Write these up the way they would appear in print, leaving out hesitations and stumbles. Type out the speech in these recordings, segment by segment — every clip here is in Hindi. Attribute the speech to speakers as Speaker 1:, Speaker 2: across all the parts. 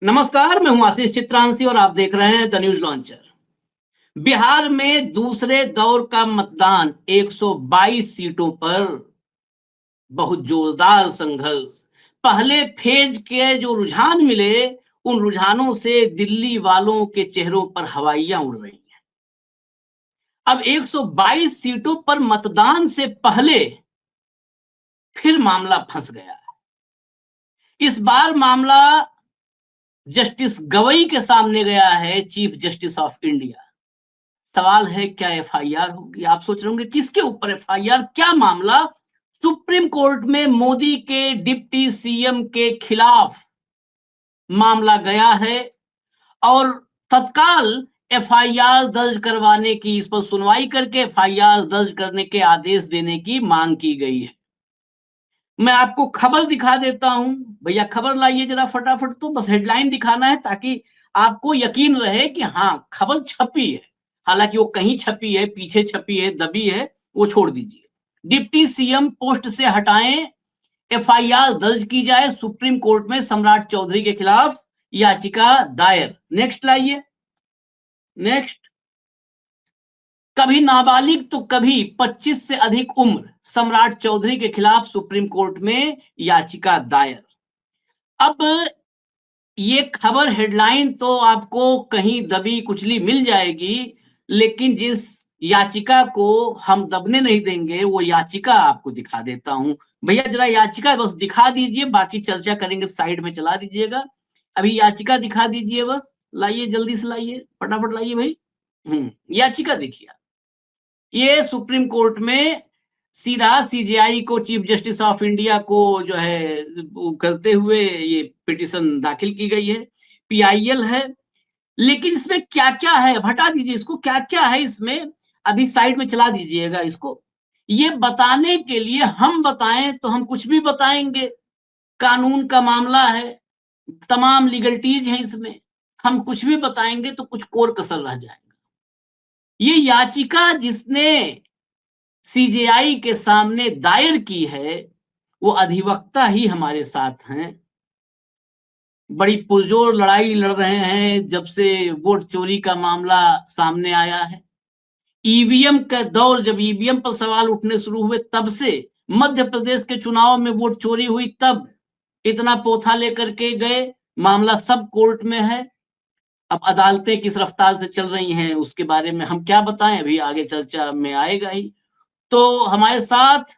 Speaker 1: नमस्कार, मैं हूं आशीष चित्रांशी और आप देख रहे हैं द न्यूज लॉन्चर। बिहार में दूसरे दौर का मतदान 122 सीटों पर बहुत जोरदार संघर्ष। पहले फेज के जो रुझान मिले, उन रुझानों से दिल्ली वालों के चेहरों पर हवाइयां उड़ रही हैं। अब 122 सीटों पर मतदान से पहले फिर मामला फंस गया है। इस बार मामला जस्टिस गवई के सामने गया है, चीफ जस्टिस ऑफ इंडिया। सवाल है क्या एफआईआर होगी? आप सोच रहे होंगे किसके ऊपर एफआईआर, क्या मामला? सुप्रीम कोर्ट में मोदी के डिप्टी सीएम के खिलाफ मामला गया है और तत्काल एफआईआर दर्ज करवाने की, इस पर सुनवाई करके एफआईआर दर्ज करने के आदेश देने की मांग की गई है। मैं आपको खबर दिखा देता हूं। भैया खबर लाइए जरा फटाफट, तो बस हेडलाइन दिखाना है ताकि आपको यकीन रहे कि हाँ खबर छपी है। हालांकि वो कहीं छपी है, पीछे छपी है, दबी है, वो छोड़ दीजिए। डिप्टी सीएम पोस्ट से हटाएं, एफआईआर दर्ज की जाए, सुप्रीम कोर्ट में सम्राट चौधरी के खिलाफ याचिका दायर। नेक्स्ट लाइए, नेक्स्ट। कभी नाबालिग तो कभी 25 से अधिक उम्र, सम्राट चौधरी के खिलाफ सुप्रीम कोर्ट में याचिका दायर। अब ये खबर हेडलाइन तो आपको कहीं दबी कुचली मिल जाएगी, लेकिन जिस याचिका को हम दबने नहीं देंगे वो याचिका आपको दिखा देता हूं। भैया जरा याचिका बस दिखा दीजिए, बाकी चर्चा करेंगे, साइड में चला दीजिएगा। अभी याचिका दिखा दीजिए, बस लाइए, जल्दी से लाइए, फटाफट लाइए भाई। याचिका देखिए। ये सुप्रीम कोर्ट में सीधा सीजेआई को, चीफ जस्टिस ऑफ इंडिया को जो है करते हुए ये पिटीशन दाखिल की गई है। पीआईएल है, लेकिन इसमें क्या क्या है हटा दीजिए इसको, क्या क्या है इसमें अभी साइड में चला दीजिएगा इसको। ये बताने के लिए हम बताएं तो हम कुछ भी बताएंगे। कानून का मामला है, तमाम लीगलिटीज है इसमें, हम कुछ भी बताएंगे तो कुछ कोर कसर रह जाएगा। ये याचिका जिसने सीजेआई के सामने दायर की है वो अधिवक्ता ही हमारे साथ हैं। बड़ी पुरजोर लड़ाई लड़ रहे हैं जब से वोट चोरी का मामला सामने आया है। ईवीएम का दौर, जब ईवीएम पर सवाल उठने शुरू हुए तब से, मध्य प्रदेश के चुनाव में वोट चोरी हुई तब इतना पोथा लेकर के गए, मामला सब कोर्ट में है। अब अदालतें किस रफ्तार से चल रही हैं उसके बारे में हम क्या बताएं, अभी आगे चर्चा में आएगा ही। तो हमारे साथ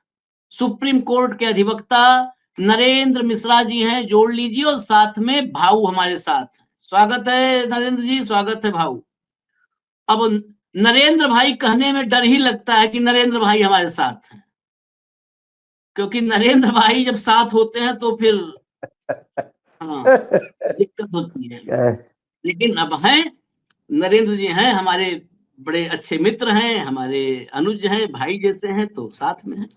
Speaker 1: सुप्रीम कोर्ट के अधिवक्ता नरेंद्र मिश्रा जी हैं, जोड़ लीजिए, और साथ में भाऊ हमारे साथ हैं। स्वागत है नरेंद्र जी, स्वागत है भाऊ। अब नरेंद्र भाई कहने में डर ही लगता है कि नरेंद्र भाई हमारे साथ हैं, क्योंकि नरेंद्र भाई जब साथ होते हैं तो फिर हाँ दिक्कत होती है। लेकिन अब हैं, नरेंद्र जी हैं, हमारे बड़े अच्छे मित्र हैं, हमारे अनुज हैं, भाई जैसे हैं, तो साथ में हैं।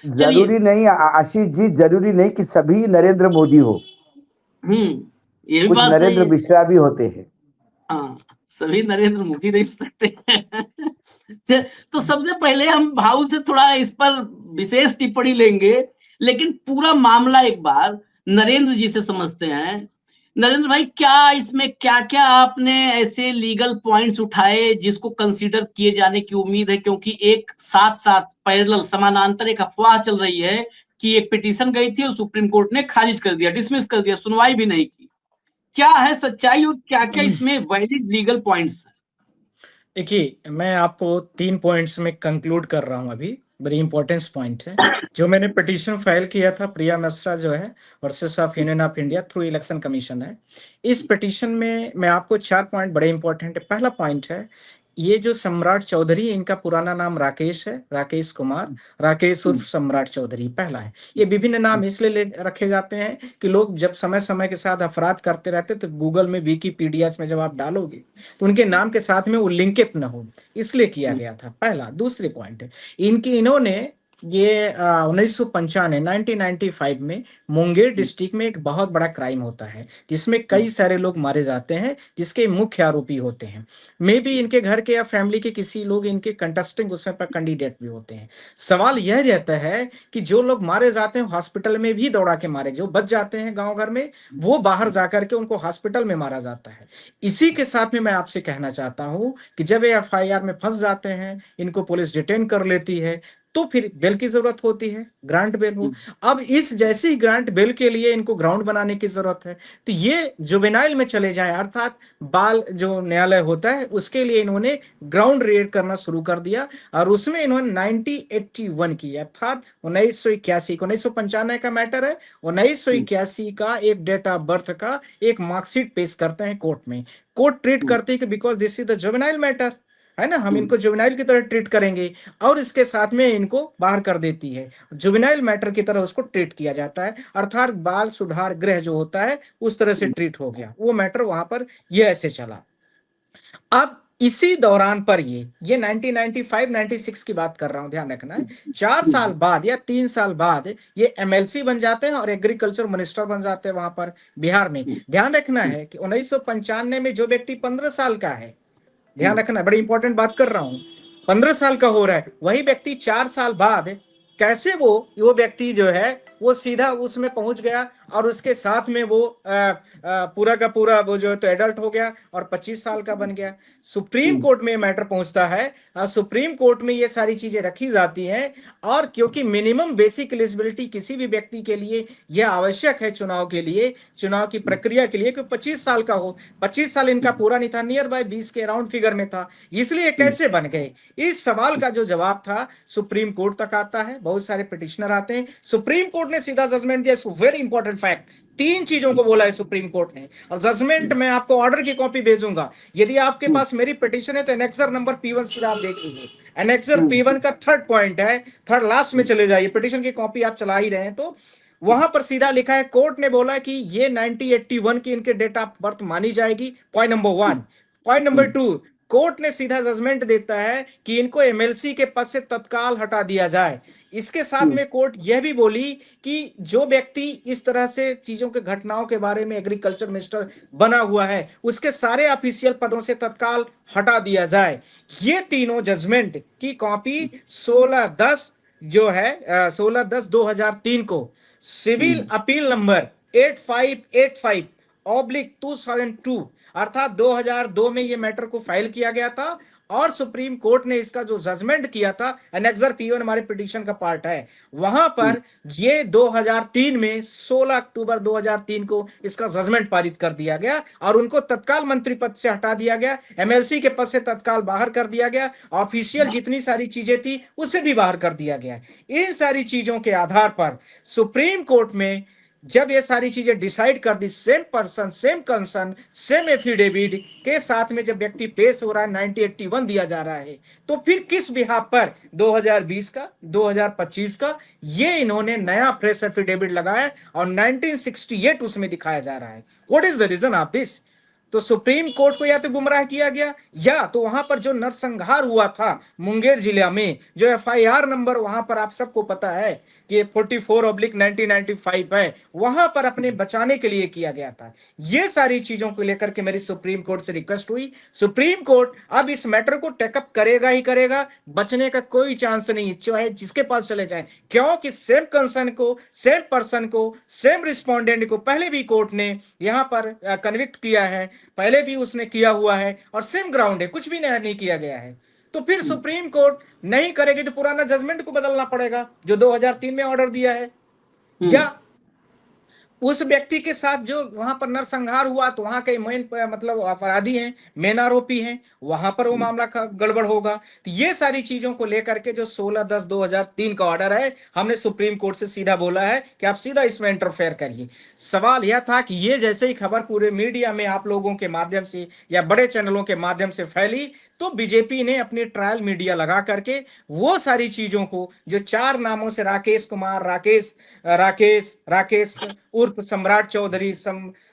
Speaker 2: जरूरी नहीं आशीष जी, जरूरी नहीं कि सभी नरेंद्र मोदी हो।
Speaker 1: ये भी
Speaker 2: कुछ
Speaker 1: बात सही
Speaker 2: नरेंद्र
Speaker 1: है।
Speaker 2: मिश्रा भी होते हैं।
Speaker 1: हाँ, सभी नरेंद्र मोदी नहीं हो सकते तो सबसे पहले हम भाऊ से थोड़ा इस पर विशेष टिप्पणी लेंगे, लेकिन पूरा मामला एक बार नरेंद्र जी से समझते हैं। नरेंद्र भाई, क्या इसमें क्या क्या आपने ऐसे लीगल पॉइंट्स उठाए जिसको कंसीडर किए जाने की उम्मीद है? क्योंकि एक साथ साथ पैरेलल समानांतर एक अफवाह चल रही है कि एक पिटीशन गई थी और सुप्रीम कोर्ट ने खारिज कर दिया, डिसमिस कर दिया, सुनवाई भी नहीं की। क्या है सच्चाई और क्या क्या इसमें वैलिड लीगल पॉइंट्स है?
Speaker 3: देखिए, मैं आपको 3 पॉइंट्स में कंक्लूड कर रहा हूं। अभी बड़ी इंपॉर्टेंस पॉइंट है। जो मैंने पिटीशन फाइल किया था, प्रिया मिश्रा जो है versus of union of India through election commission है। इस पिटीशन में मैं आपको 4 पॉइंट बड़े इंपॉर्टेंट है। पहला पॉइंट है, ये जो सम्राट चौधरी, इनका पुराना नाम राकेश है, राकेश कुमार, राकेश उर्फ सम्राट चौधरी पहला है। ये विभिन्न नाम इसलिए रखे जाते हैं कि लोग जब समय समय के साथ अपराध करते रहते तो गूगल में, विकीपीडिया में जब आप डालोगे तो उनके नाम के साथ में वो लिंकअप न हो, इसलिए किया गया था। पहला। दूसरे पॉइंट है, इन्होंने ये 1995 1995 में मुंगेर डिस्ट्रिक्ट में एक बहुत बड़ा क्राइम होता है जिसमें कई सारे लोग मारे जाते हैं, जिसके मुख्य आरोपी होते हैं मे बी इनके घर के या फैमिली के किसी लोग इनके कंटेस्टिंग उसमें पर कैंडिडेट भी होते हैं। सवाल यह रहता है कि जो लोग मारे जाते हैं हॉस्पिटल में भी दौड़ा के मारे, जो बच जाते हैं गांव घर में वो बाहर जाकर के उनको हॉस्पिटल में मारा जाता है। इसी के साथ में मैं आपसे कहना चाहता हूं कि जब ये एफआईआर में फंस जाते हैं, इनको पुलिस डिटेन कर लेती है, तो फिर बेल की जरूरत होती है, ग्रांट बेल हो। अब इस जैसी ही ग्रांट बेल के लिए इनको ग्राउंड बनाने की जरूरत है, तो ये जुवेनाइल में चले जाए, अर्थात बाल जो न्यायालय होता है उसके लिए इन्होंने ग्राउंड रेड करना शुरू कर दिया और उसमें इन्होंने 1981 की अर्थात 1995 का मैटर है, 1981 का एक डेट ऑफ बर्थ का एक मार्कशीट पेश करते हैं कोर्ट में। कोर्ट ट्रीट करती है कि because this is the juvenile matter, है ना, हम इनको जुवेनाइल की तरह ट्रीट करेंगे और इसके साथ में इनको बाहर कर देती है। जुवेनाइल मैटर की तरह उसको ट्रीट किया जाता है, अर्थात बाल सुधार गृह जो होता है उस तरह से ट्रीट हो गया वो मैटर वहां पर, ये ऐसे चला। अब इसी दौरान पर ये 1995-96 की बात कर रहा हूं, ध्यान रखना है। 4 साल बाद या 3 साल बाद ये एमएलसी बन जाते हैं और एग्रीकल्चर मिनिस्टर बन जाते हैं वहां पर बिहार में। ध्यान रखना है कि 1995 में जो व्यक्ति 15 साल का है, ध्यान रखना, बड़ी इंपॉर्टेंट बात कर रहा हूं, 15 साल का हो रहा है, वही व्यक्ति 4 साल बाद कैसे वो व्यक्ति जो है वो सीधा उसमें पहुंच गया और उसके साथ में वो पूरा का पूरा वो जो है तो एडल्ट हो गया और 25 साल का बन गया। सुप्रीम कोर्ट में मैटर पहुंचता है और सुप्रीम कोर्ट में ये सारी चीजें रखी जाती हैं, और क्योंकि मिनिमम बेसिक एलिजिबिलिटी किसी भी व्यक्ति के लिए यह आवश्यक है चुनाव के लिए, चुनाव की प्रक्रिया के लिए कि 25 साल का हो। 25 साल इनका पूरा नहीं था, नियर बाय 20 के राउंड फिगर में था, इसलिए कैसे बन गए, इस सवाल का जो जवाब था सुप्रीम कोर्ट तक आता है। बहुत सारे पिटिशनर आते हैं, सुप्रीम कोर्ट ने सीधा जजमेंट दिया। वेरी इंपॉर्टेंट फैक्ट, 3 चीजों को बोला है सुप्रीम कोर्ट ने, और जजमेंट में आपको ऑर्डर की कॉपी भेजूंगा। यदि आपके पास मेरी पिटिशन है तो एनेक्सर नंबर P1 से आप देख लीजिए, एनेक्सर P1 का 3rd पॉइंट है, 3rd लास्ट में चले जाइए, पिटिशन की कॉपी आप चला ही रहे हैं तो वहां पर सीधा लिखा है, कोर्ट ने बोला कि ये 1981 की इनके डेट ऑफ बर्थ मानी जाएगी, point number 1। Point number 2, court ने सीधा जजमेंट देता है कि इनको एमएलसी के पद से तत्काल हटा दिया जाए। इसके साथ में कोर्ट यह भी बोली कि जो व्यक्ति इस तरह से चीजों के घटनाओं के बारे में एग्रीकल्चर मिनिस्टर बना हुआ है उसके सारे ऑफिशियल पदों से तत्काल हटा दिया जाए। ये तीनों जजमेंट की कॉपी 16/10 जो है 16/10/2003 को सिविल अपील नंबर 8585/2002 अर्थात 2002 में ये मैटर को फाइल किया गया था, और सुप्रीम कोर्ट ने इसका जो जजमेंट किया था, एनेक्सर P1 हमारे पिटीशन का पार्ट है, वहां पर ये 2003 में 16 अक्टूबर 2003 को इसका जजमेंट पारित कर दिया गया और उनको तत्काल मंत्री पद से हटा दिया गया, एमएलसी के पद से तत्काल बाहर कर दिया गया, ऑफिशियल जितनी सारी चीजें थी उसे भी बाहर कर दिया गया। इन सारी चीजों के आधार पर सुप्रीम कोर्ट में जब ये सारी चीजें डिसाइड कर दी, same person same concern same affidavit के साथ में जब व्यक्ति पेश हो रहा है, 1981 दिया जा रहा है, तो फिर किस बिहाफ पर 2020 का 2025 का ये इन्होंने नया फ्रेश एफिडेविट लगाया और 1968 उसमें दिखाया जा रहा है। What is the reason of this? तो सुप्रीम कोर्ट को या तो गुमराह किया गया, या तो वहां पर जो नरसंहार हुआ था मुंगेर जिला में, जो एफआईआर नंबर वहां पर आप सबको पता है कि 44/1995 है, वहां पर अपने बचाने के लिए किया गया था। ये सारी चीजों को लेकर के मेरी सुप्रीम कोर्ट से रिक्वेस्ट हुई, सुप्रीम कोर्ट अब इस मैटर को टेकअप करेगा ही करेगा, बचने का कोई चांस नहीं, चाहे जिसके पास चले जाए, क्योंकि सेम कंसर्न को, सेम पर्सन को, सेम रिस्पोंडेंट को पहले भी कोर्ट ने यहां पर कन्विक्ट किया है, पहले भी उसने किया हुआ है और सेम ग्राउंड है, कुछ भी नया नहीं किया गया है। तो फिर सुप्रीम कोर्ट नहीं करेगी तो पुराना जजमेंट को बदलना पड़ेगा जो 2003 में ऑर्डर दिया है, या उस व्यक्ति के साथ जो वहां पर नरसंहार हुआ तो वहां के मेन मतलब अपराधी हैं, मेन आरोपी हैं, वहां पर वो मामला गड़बड़ होगा। तो ये सारी चीजों को लेकर के जो 16/10/2003 का ऑर्डर है, हमने सुप्रीम कोर्ट से सीधा बोला है कि आप सीधा इसमें इंटरफेयर करिए। सवाल यह था कि ये जैसे ही खबर पूरे मीडिया में आप लोगों के माध्यम से या बड़े चैनलों के माध्यम से फैली, तो बीजेपी ने अपनी ट्रायल मीडिया लगा करके वो सारी चीजों को, जो 4 नामों से राकेश कुमार, राकेश उर्फ उर्फ सम्राट चौधरी,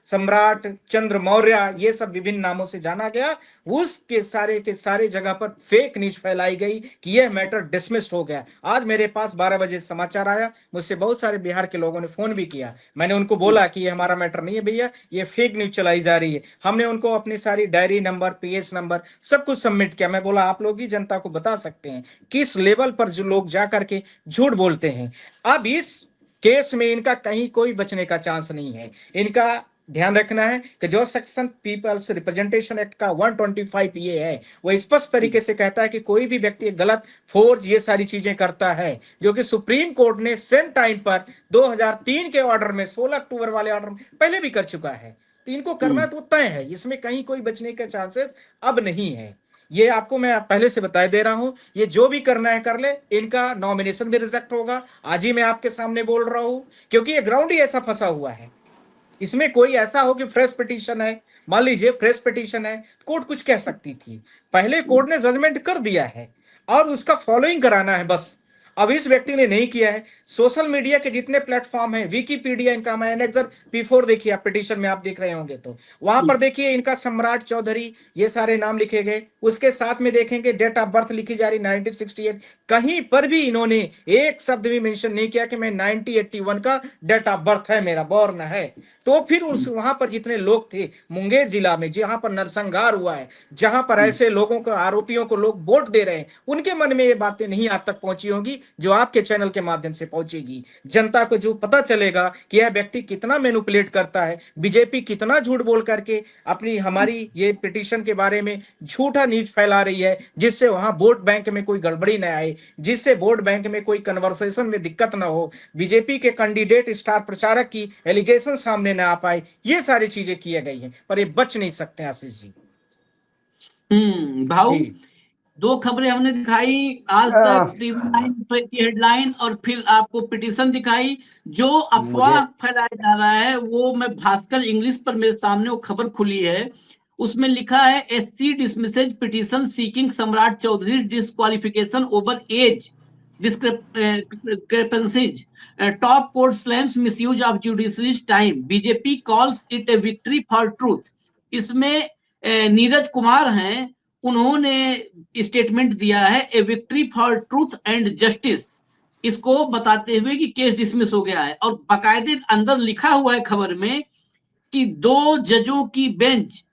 Speaker 3: सम्राट चंद्र मौर्य, ये सब विभिन्न नामों से जाना गया, उसके सारे के सारे जगह पर फेक न्यूज फैलाई गई कि यह मैटर डिसमिस्ड हो गया। आज मेरे पास 12 बजे समाचार आया, मुझसे बहुत सारे बिहार के लोगों ने फोन भी किया, मैंने उनको बोला कि ये हमारा मैटर नहीं है भैया, ये फेक न्यूज चलाई जा रही है। हमने उनको अपनी सारी डायरी नंबर, पीएस नंबर सब कुछ सबमिट किया। मैं बोला आप लोग ही जनता को बता सकते हैं किस लेवल पर जो लोग जा करके झूठ बोलते हैं। अब इस केस में इनका कहीं कोई बचने का चांस नहीं है। इनका ध्यान रखना है कि जो सेक्शन पीपल्स रिप्रेजेंटेशन एक्ट का 125 ये है, वो स्पष्ट तरीके से कहता है कि कोई भी व्यक्ति गलत, फोर्ज, ये सारी चीजें करता है, जो कि सुप्रीम कोर्ट ने सेम टाइम पर 2003 के ऑर्डर में, 16 अक्टूबर वाले ऑर्डर में पहले भी कर चुका है। तो इनको करना तो तय है, इसमें कहीं कोई बचने के चांसेस अब नहीं है। ये आपको मैं पहले से बता दे रहा हूं, ये जो भी करना है कर ले, इनका नॉमिनेशन भी रिजेक्ट होगा। आज ही मैं आपके सामने बोल रहा हूं, क्योंकि ये ग्राउंड ही ऐसा फंसा हुआ है। इसमें कोई ऐसा हो कि फ्रेश पिटीशन है, मान लीजिए फ्रेश पिटीशन है, कोर्ट कुछ कह सकती थी, पहले कोर्ट ने जजमेंट कर दिया है और उसका फॉलोइंग कराना है बस। अब इस व्यक्ति ने नहीं किया है। सोशल मीडिया के जितने प्लेटफॉर्म है, विकीपीडिया इनका, मैं एनेक्सर P4 देखिए, आप पिटीशन में आप देख रहे होंगे तो वहां पर देखिए इनका सम्राट चौधरी, ये सारे नाम लिखे गए। उसके साथ में देखेंगे डेट ऑफ बर्थ लिखी जा रही 1968, कहीं पर भी इन्होंने एक शब्द भी मेंशन नहीं किया कि मैं 1981 का डेट ऑफ बर्थ है, मेरा बॉर्न है। तो फिर उस वहां पर जितने लोग थे मुंगेर जिला में, जहां पर नरसंहार हुआ है, जहां पर ऐसे लोगों को, आरोपियों को लोग वोट दे रहे हैं, उनके मन में ये बातें नहीं आज तक पहुंची होंगी जो आपके चैनल के माध्यम से पहुंचेगी। जनता को जो पता चलेगा कि यह व्यक्ति कितना मैनिपुलेट करता है, बीजेपी कितना झूठ बोल करके अपनी हमारी ये पिटीशन के बारे में झूठा न्यूज फैला रही है, जिससे वहां वोट बैंक में कोई गड़बड़ी न आए, जिससे वोट बैंक में कोई कन्वर्सेशन में दिक्कत ना हो, बीजेपी के कैंडिडेट स्टार प्रचारक की एलिगेशन सामने ना आ पाए, ये सारी चीजें की गई हैं, पर ये बच नहीं सकते आशीष जी।
Speaker 1: भाऊ,
Speaker 3: जी।
Speaker 1: दो खबरें हमने दिखाई आज तक, टीवी9 की हेडलाइन, और फिर आपको पिटीशन दिखाई। जो अफवाह फैलाया जा रहा है वो, मैं भास्कर इंग्लिश पर मेरे सामने वो खबर खुली है, उसमें लिखा है SC डिसमिसेज petition seeking Samrat Choudhary disqualification over age discrepancies, top court slams misuse of judiciary's time, BJP calls it a victory for truth. इसमें नीरज कुमार हैं, उन्होंने स्टेटमेंट दिया है, a victory for truth and justice, इसको बताते हुए कि केस डिसमिस हो गया है। और बाकायदे अंदर लिखा हुआ है खबर में कि 2 जजों की bench,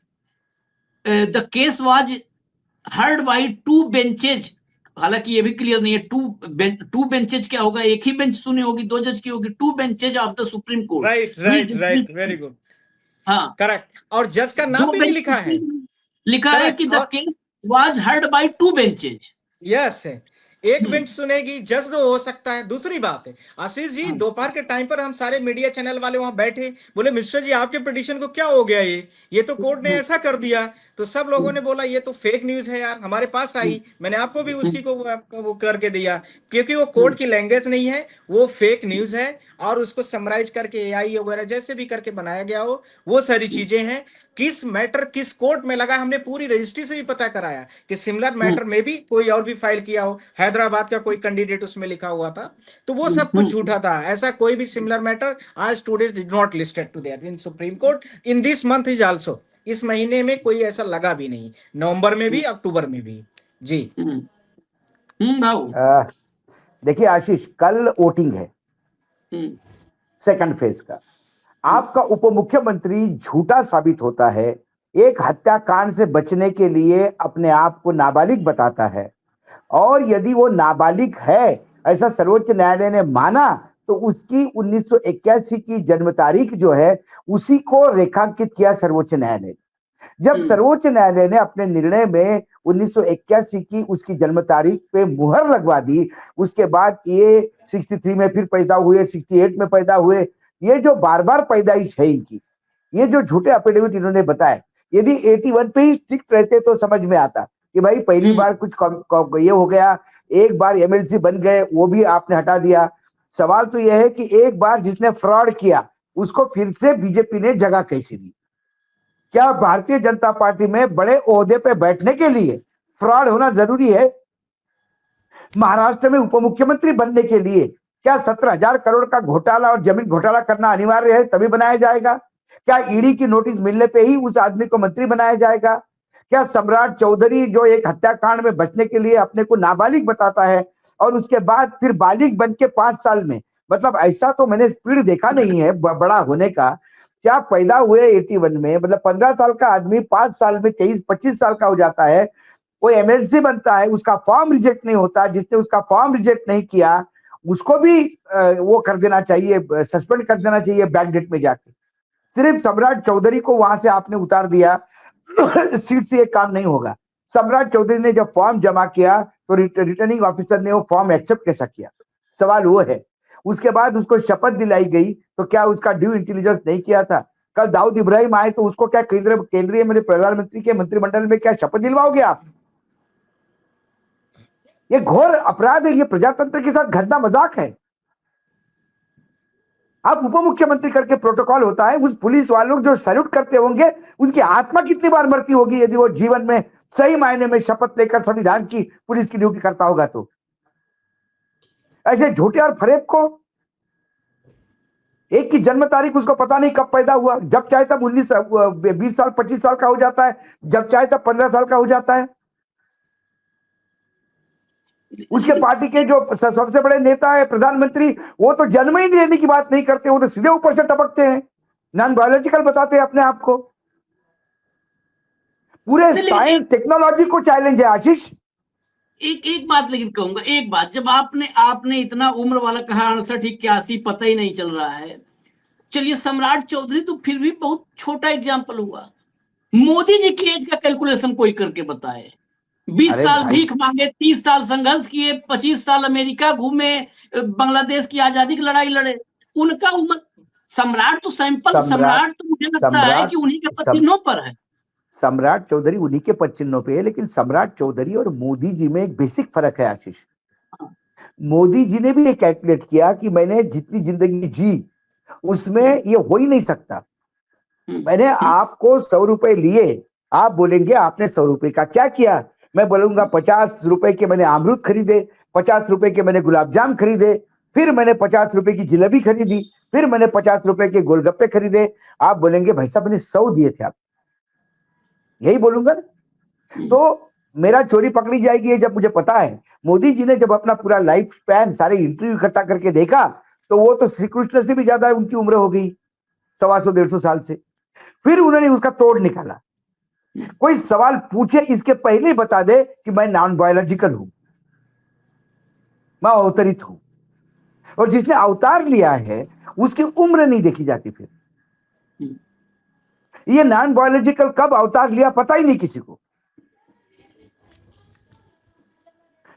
Speaker 1: the case was heard by 2 benches. हालांकि ये भी क्लियर नहीं है 2 बेंचेज क्या होगा, एक ही बेंच सुनी होगी, 2 जज की होगी, 2 benches of the supreme court.
Speaker 3: Right, very good,
Speaker 1: हाँ,
Speaker 3: करेक्ट। और जज का नाम भी नहीं लिखा है,
Speaker 1: लिखा है कि the case was heard by 2 benches.
Speaker 3: Yes, एक बेंच सुनेगी, जज तो हो सकता है। दूसरी बात है आशीष जी, दोपहर के टाइम पर हम सारे मीडिया चैनल वाले वहां बैठे, बोले मिश्रा जी आपके पिटीशन को क्या हो गया, ये तो कोर्ट ने ऐसा कर दिया। तो सब लोगों ने बोला ये तो फेक न्यूज है यार, हमारे पास आई, मैंने आपको भी उसी को वो करके दिया, क्योंकि वो कोर्ट की लैंग्वेज नहीं है, वो फेक न्यूज है, और उसको समराइज करके AI वगैरह जैसे भी करके बनाया गया हो, वो सारी चीजें हैं। किस मैटर किस कोर्ट में लगा, हमने पूरी रजिस्ट्री से भी पता कराया कि सिमिलर मैटर में भी कोई और भी फाइल किया हो, हैदराबाद का कोई कैंडिडेट उसमें लिखा हुआ था, तो वो सब कुछ झूठा था। ऐसा कोई भी सिमिलर मैटर आज today did not listed to there in supreme court in this month is also. इस महीने में कोई ऐसा लगा भी नहीं, नवंबर में भी, अक्टूबर में भी। जी
Speaker 1: भाऊ,
Speaker 2: देखिए आशीष, कल वोटिंग है सेकंड फेज का। आपका उप मुख्यमंत्री झूठा साबित होता है, एक हत्याकांड से बचने के लिए अपने आप को नाबालिग बताता है, और यदि वो नाबालिग है ऐसा सर्वोच्च न्यायालय ने माना तो उसकी 1981 की जन्म तारीख जो है उसी को रेखांकित किया सर्वोच्च न्यायालय। जब सर्वोच्च न्यायालय ने अपने निर्णय में 1981 की उसकी जन्म तारीख पे मुहर लगवा दी, उसके बाद ये 63 में फिर पैदा हुए, 68 में पैदा हुए, ये जो बार बार पैदाइश है इनकी, ये जो झूठे एफिडेविट इन्होंने बताए, यदि 81 पे ही स्ट्रिक्ट रहते तो समझ में आता कि भाई पहली बार कुछ ये हो गया, एक बार MLC बन गए, वो भी आपने हटा दिया। सवाल तो यह है कि एक बार जिसने फ्रॉड किया उसको फिर से बीजेपी ने जगह कैसे दी? क्या भारतीय जनता पार्टी में बड़े ओहदे पे बैठने के लिए फ्रॉड होना जरूरी है? महाराष्ट्र में उप मुख्यमंत्री बनने के लिए क्या 17,000 करोड़ का घोटाला और जमीन घोटाला करना अनिवार्य है तभी बनाया जाएगा? क्या ईडी की नोटिस मिलने पे ही उस आदमी को मंत्री बनाया जाएगा? क्या सम्राट चौधरी जो एक हत्याकांड में बचने के लिए अपने को नाबालिग बताता है और उसके बाद फिर बालिग बन के 5 साल में, मतलब ऐसा तो मैंने स्पीड देखा नहीं है बड़ा होने का। क्या पैदा हुए 81 में, मतलब 15 साल का आदमी 5 साल में 23-25 साल का हो जाता है, वो एमएलसी बनता है, उसका फॉर्म रिजेक्ट नहीं होता, जिसने उसका फॉर्म रिजेक्ट नहीं किया उसको भी वो कर देना चाहिए, सस्पेंड कर देना चाहिए बैकडेट में जाके। सिर्फ सम्राट चौधरी को वहां से आपने उतार दिया सीट से ये काम नहीं होगा। सम्राट चौधरी ने जब फॉर्म जमा किया तो रिटर्निंग ऑफिसर ने वो फॉर्म एक्सेप्ट कैसा किया? सवाल वो है। उसके बाद उसको शपथ दिलाई गई तो क्या उसका ड्यू इंटेलिजेंस नहीं किया था? कल दाऊद इब्राहिम आए तो उसको क्या केंद्रीय मेरे प्रधानमंत्री के मंत्रिमंडल में क्या शपथ दिलवाओगे आप? ये घोर अपराध है, ये प्रजातंत्र के साथ घटना मजाक है। आप उप मुख्यमंत्री करके प्रोटोकॉल होता है, उस पुलिस वालों जो सैल्यूट करते होंगे उनकी आत्मा कितनी बार मरती होगी यदि वो जीवन में सही मायने में शपथ लेकर संविधान की पुलिस की ड्यूटी करता होगा तो। ऐसे झूठे और फरेब को, एक की जन्म तारीख उसको पता नहीं कब पैदा हुआ, जब चाहे तब 20 साल 25 साल का हो जाता है, जब चाहे तब 15 साल का हो जाता है। उसके पार्टी के जो सबसे बड़े नेता है प्रधानमंत्री, वो तो जन्म ही लेने की बात नहीं करते, वो तो सीधे ऊपर से टपकते हैं, नॉन बायोलॉजिकल बताते हैं अपने आप को। पूरे साइंस टेक्नोलॉजी को चैलेंज है आशीष।
Speaker 1: एक बात लेकिन कहूंगा, एक बात, जब आपने इतना उम्र वाला कहा 68-81 पता ही नहीं चल रहा है, चलिए सम्राट चौधरी तो फिर भी बहुत छोटा एग्जाम्पल हुआ। मोदी जी की एज का कैलकुलेशन कोई करके बताए। 20 साल भीख मांगे, 30 साल संघर्ष किए, 25 साल अमेरिका घूमे, बांग्लादेश की आजादी की लड़ाई लड़े, उनका उम्र। सम्राट तो सैंपल, सम्राट तो मुझे लगता है कि उन्हीं के पसीनों पर है।
Speaker 2: सम्राट चौधरी उन्हीं के पच्चीनों पे है, लेकिन सम्राट चौधरी और मोदी जी में एक बेसिक फर्क है आशीष। मोदी जी ने भी ये कैलकुलेट किया कि मैंने जितनी जिंदगी जी उसमें ये हो ही नहीं सकता। मैंने आपको 100 रुपए लिए, आप बोलेंगे आपने 100 रुपए का क्या किया? मैं बोलूंगा 50 रुपए के मैंने अमरूद खरीदे, 50 रुपए के मैंने गुलाब जाम खरीदे, फिर मैंने 50 रुपए की जलेबी खरीदी, फिर मैंने 50 रुपए के गोलगप्पे खरीदे। आप बोलेंगे भाई साहब मैंने 100 दिए थे आप, यही बोलूंगा ना। तो मेरा चोरी पकड़ी जाएगी जब मुझे पता है। मोदी जी ने जब अपना पूरा लाइफ स्पैन सारे इंटरव्यू इकट्ठा करके देखा तो वो तो श्री कृष्ण से भी ज्यादा उनकी उम्र हो गई, 125-150 साल से। फिर उन्होंने उसका तोड़ निकाला। कोई सवाल पूछे इसके पहले बता दे कि मैं नॉन बायोलॉजिकल हूं, मैं अवतरित हूं। और जिसने अवतार लिया है उसकी उम्र नहीं देखी जाती। फिर ये नॉन बायोलॉजिकल कब अवतार लिया पता ही नहीं किसी को,